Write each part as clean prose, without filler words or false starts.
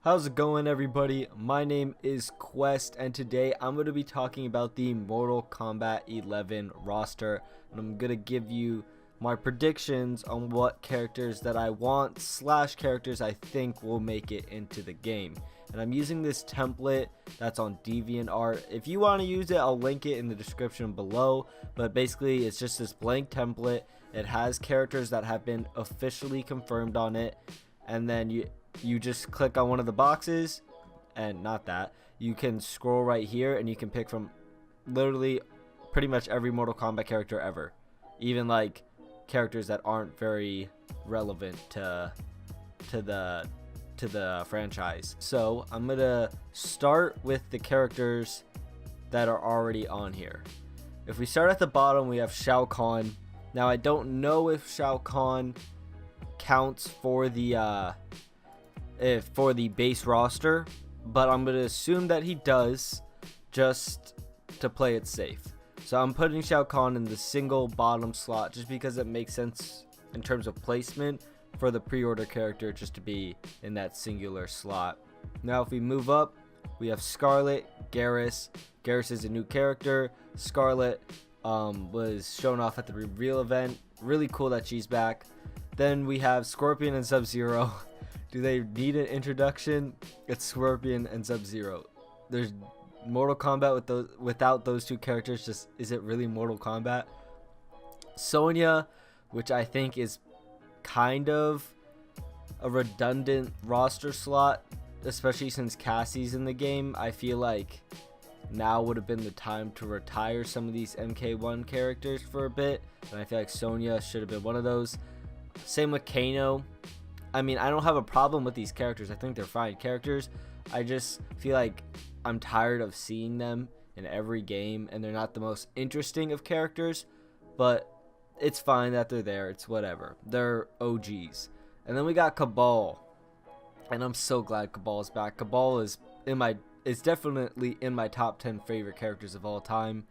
How's it going, everybody? My name is Quest, and today I'm going to be talking about the Mortal Kombat 11 roster, and I'm going to give you my predictions on what characters that I want / characters I think will make it into the game. And I'm using this template that's on DeviantArt. If you want to use it, I'll link it in the description below, but basically it's just this blank template. It has characters that have been officially confirmed on it, and then you just click on one of the boxes, and not that, you can scroll right here and you can pick from literally pretty much every Mortal Kombat character ever, even like characters that aren't very relevant to the franchise. So I'm gonna start with the characters that are already on here. If we start at the bottom, we have Shao Kahn. Now I don't know if Shao Kahn counts for the base roster, but I'm going to assume that he does, just to play it safe. So I'm putting Shao Kahn in the single bottom slot just because it makes sense in terms of placement for the pre-order character just to be in that singular slot. Now if we move up, we have Scarlett Garrus. Garrus is a new character. Scarlett was shown off at the reveal event. Really cool that she's back. Then we have Scorpion and Sub-Zero. Do they need an introduction? It's Scorpion and Sub-Zero. There's Mortal Kombat without those two characters. Just, is it really Mortal Kombat? Sonya, which I think is kind of a redundant roster slot, especially since Cassie's in the game. I feel like now would have been the time to retire some of these MK1 characters for a bit, and I feel like Sonya should have been one of those. Same with Kano. I mean, I don't have a problem with these characters. I think they're fine characters. I just feel like I'm tired of seeing them in every game, and they're not the most interesting of characters, but it's fine that they're there. It's whatever. They're OGs. And then we got Cabal, and I'm so glad Cabal is back. Cabal is definitely in my top 10 favorite characters of all time.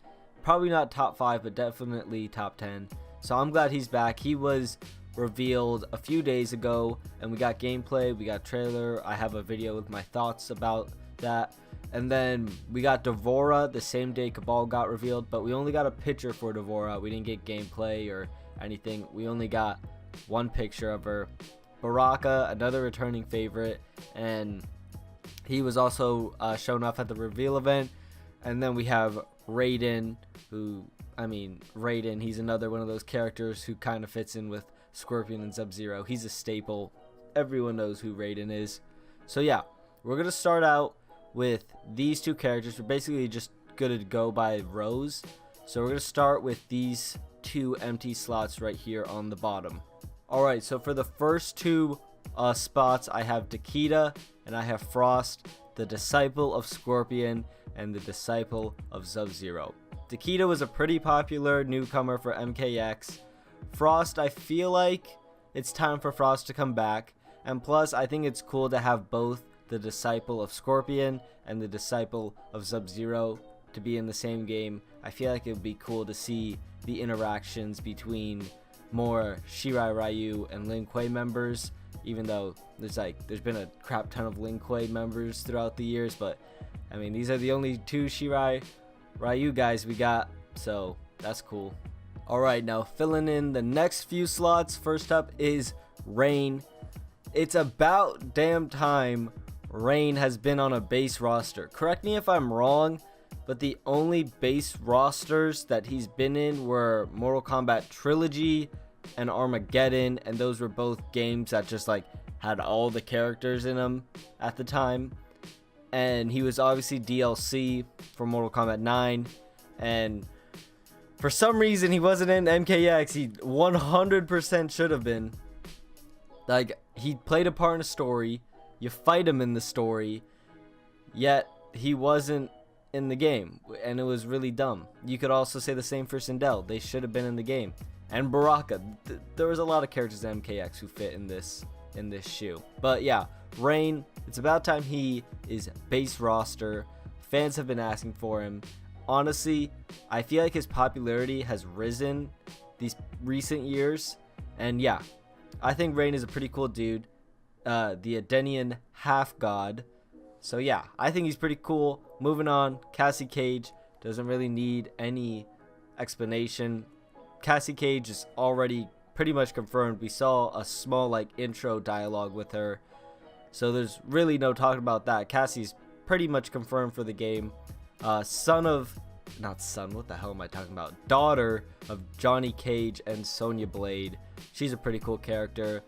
Probably not top 5, but definitely top 10. So I'm glad he's back. He was revealed a few days ago, and we got gameplay, we got trailer. I have a video with my thoughts about that. And then we got D'Vorah the same day Cabal got revealed, but we only got a picture for D'Vorah. We didn't get gameplay or anything. We only got one picture of her. Baraka, another returning favorite, and he was also shown off at the reveal event. And then we have Raiden, Raiden, he's another one of those characters who kind of fits in with Scorpion and Sub-Zero. He's a staple. Everyone knows who Raiden is. So yeah, we're going to start out with these two characters. We're basically just going to go by rows. So we're going to start with these two empty slots right here on the bottom. Alright, so for the first two spots, I have Takeda and I have Frost, the disciple of Scorpion and the disciple of Sub-Zero. Takeda was a pretty popular newcomer for MKX. Frost, I feel like it's time for Frost to come back, and plus I think it's cool to have both the disciple of Scorpion and the disciple of Sub-Zero to be in the same game. I feel like it would be cool to see the interactions between more Shirai Ryu and Lin Kuei members, even though there's been a crap ton of Lin Kuei members throughout the years, but I mean, these are the only two Shirai Ryu guys we got, so that's cool. Alright, now filling in the next few slots. First up is Rain. It's about damn time Rain has been on a base roster. Correct me if I'm wrong, but the only base rosters that he's been in were Mortal Kombat Trilogy and Armageddon, and those were both games that just like had all the characters in them at the time. And he was obviously DLC for Mortal Kombat 9, and for some reason he wasn't in MKX. He 100% should have been. Like, he played a part in a story, you fight him in the story, yet he wasn't in the game, and it was really dumb. You could also say the same for Sindel. They should have been in the game. And Baraka. There was a lot of characters in MKX who fit in this shoe. But yeah, Rain, it's about time he is base roster. Fans have been asking for him. Honestly, I feel like his popularity has risen these recent years, and yeah, I think Rain is a pretty cool dude. the Edenian half god. So yeah, I think he's pretty cool. Moving on, Cassie Cage doesn't really need any explanation. Cassie Cage is already pretty much confirmed. We saw a small like intro dialogue with her, so there's really no talking about that. Cassie's pretty much confirmed for the game. Daughter of Johnny Cage and Sonya Blade. She's a pretty cool character.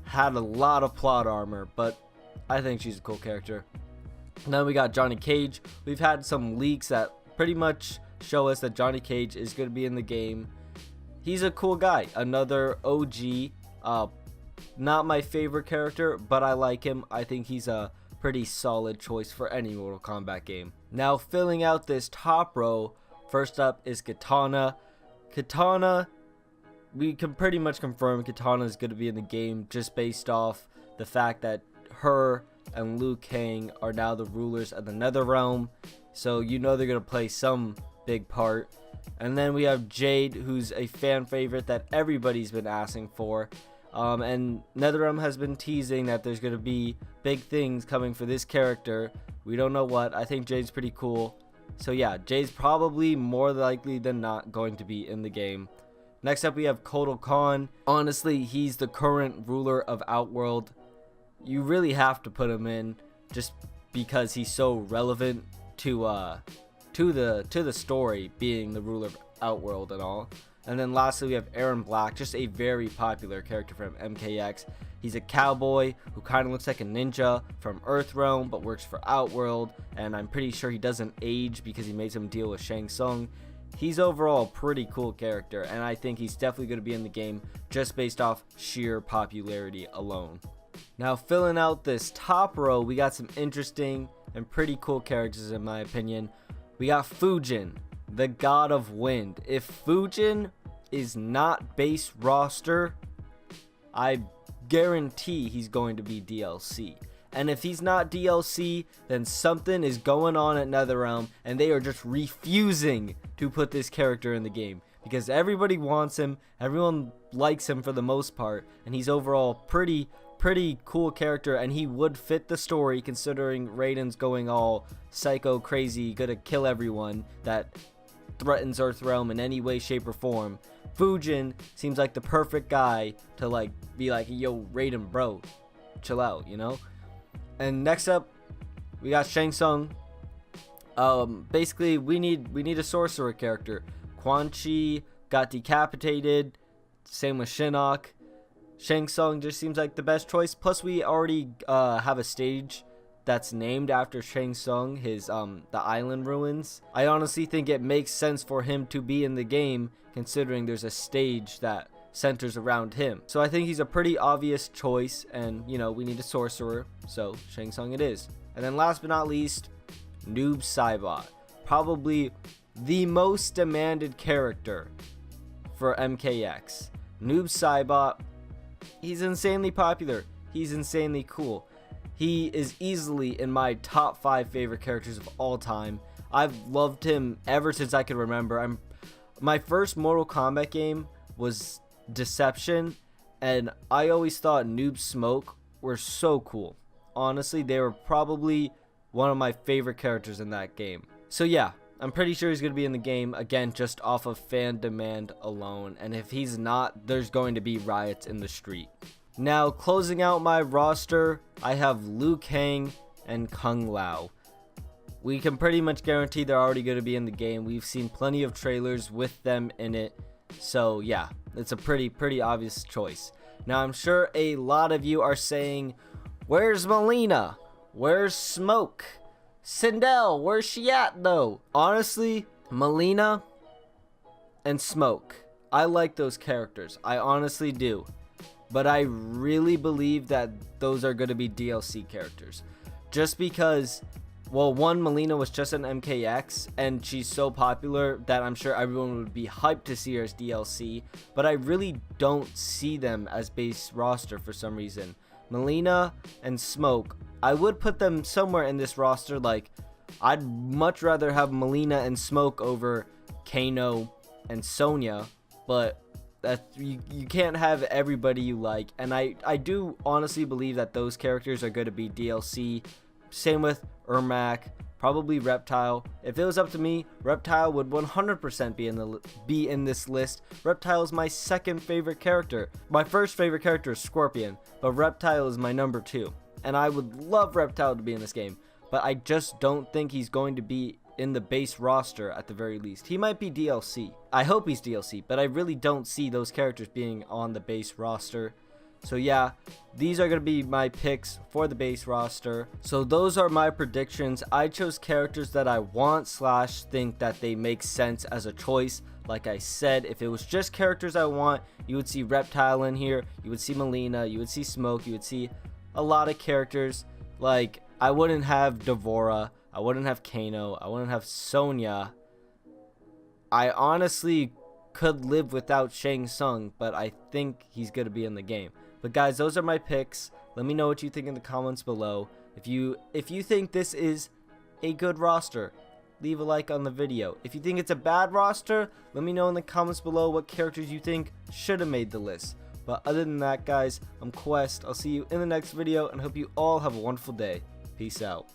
Had a lot of plot armor, but I think she's a cool character. Then we got Johnny Cage. We've had some leaks that pretty much show us that Johnny Cage is going to be in the game. He's a cool guy. Another OG. Not my favorite character, but I like him. I think he's a pretty solid choice for any Mortal Kombat game. Now, filling out this top row, first up is Katana. Katana, we can pretty much confirm Katana is going to be in the game just based off the fact that her and Liu Kang are now the rulers of the Netherrealm. So you know they're going to play some big part. And then we have Jade, who's a fan favorite that everybody's been asking for. And NetherRealm has been teasing that there's going to be big things coming for this character. We don't know what. I think Jade's pretty cool. So yeah, Jade's probably more likely than not going to be in the game. Next up we have Kotal Khan. Honestly, he's the current ruler of Outworld. You really have to put him in just because he's so relevant to the story, being the ruler of Outworld and all. And then lastly we have Aaron Black, just a very popular character from MKX. He's a cowboy who kind of looks like a ninja from Earthrealm but works for Outworld, and I'm pretty sure he doesn't age because he made some deal with Shang Tsung. He's overall a pretty cool character, and I think he's definitely going to be in the game just based off sheer popularity alone. Now, filling out this top row, we got some interesting and pretty cool characters in my opinion. We got Fujin, the god of wind. If Fujin is not base roster, I guarantee he's going to be DLC. And if he's not DLC, then something is going on at NetherRealm and they are just refusing to put this character in the game, because everybody wants him, everyone likes him for the most part, and he's overall pretty cool character, and he would fit the story considering Raiden's going all psycho crazy, gonna kill everyone that threatens Earthrealm in any way, shape, or form. Fujin seems like the perfect guy to like be like, yo, Raiden bro, chill out, you know. And next up we got Shang Tsung. Basically we need a sorcerer character. Quan Chi got decapitated, same with Shinnok. Shang Tsung just seems like the best choice. Plus we already have a stage that's named after Shang Tsung, his the island ruins. I honestly think it makes sense for him to be in the game considering there's a stage that centers around him. So I think he's a pretty obvious choice, and you know, we need a sorcerer, so Shang Tsung it is. And then last but not least, Noob Saibot, probably the most demanded character for MKX. Noob Saibot, he's insanely popular, he's insanely cool. He is easily in my top 5 favorite characters of all time. I've loved him ever since I could remember. My first Mortal Kombat game was Deception, and I always thought Noob Smoke were so cool. Honestly, they were probably one of my favorite characters in that game. So yeah, I'm pretty sure he's going to be in the game, again, just off of fan demand alone. And if he's not, there's going to be riots in the street. Now, closing out my roster, I have Liu Kang and Kung Lao. We can pretty much guarantee they're already going to be in the game. We've seen plenty of trailers with them in it. So yeah, it's a pretty obvious choice. Now, I'm sure a lot of you are saying, where's Melina? Where's Smoke? Sindel, where's she at though? Honestly, Melina and Smoke, I like those characters. I honestly do. But I really believe that those are going to be DLC characters. Just because, well, one, Melina was just an MKX, and she's so popular that I'm sure everyone would be hyped to see her as DLC. But I really don't see them as base roster for some reason. Melina and Smoke, I would put them somewhere in this roster. Like, I'd much rather have Melina and Smoke over Kano and Sonya. But That you can't have everybody you like, and I do honestly believe that those characters are going to be DLC. Same with Ermac, probably Reptile. If it was up to me, Reptile would 100% be in this list. Reptile is my second favorite character. My first favorite character is Scorpion, but Reptile is my number 2. And I would love Reptile to be in this game, but I just don't think he's going to be in the base roster at the very least. He might be DLC. I hope he's DLC, but I really don't see those characters being on the base roster. So yeah, these are going to be my picks for the base roster. So those are my predictions. I chose characters that I want / think that they make sense as a choice. Like I said, if it was just characters I want, you would see Reptile in here, you would see Melina, you would see Smoke, you would see a lot of characters. Like, I wouldn't have Devora, I wouldn't have Kano, I wouldn't have Sonya. I honestly could live without Shang Tsung, but I think he's going to be in the game. But guys, those are my picks. Let me know what you think in the comments below. If you think this is a good roster, leave a like on the video. If you think it's a bad roster, let me know in the comments below what characters you think should have made the list. But other than that, guys, I'm Quest. I'll see you in the next video, and hope you all have a wonderful day. Peace out.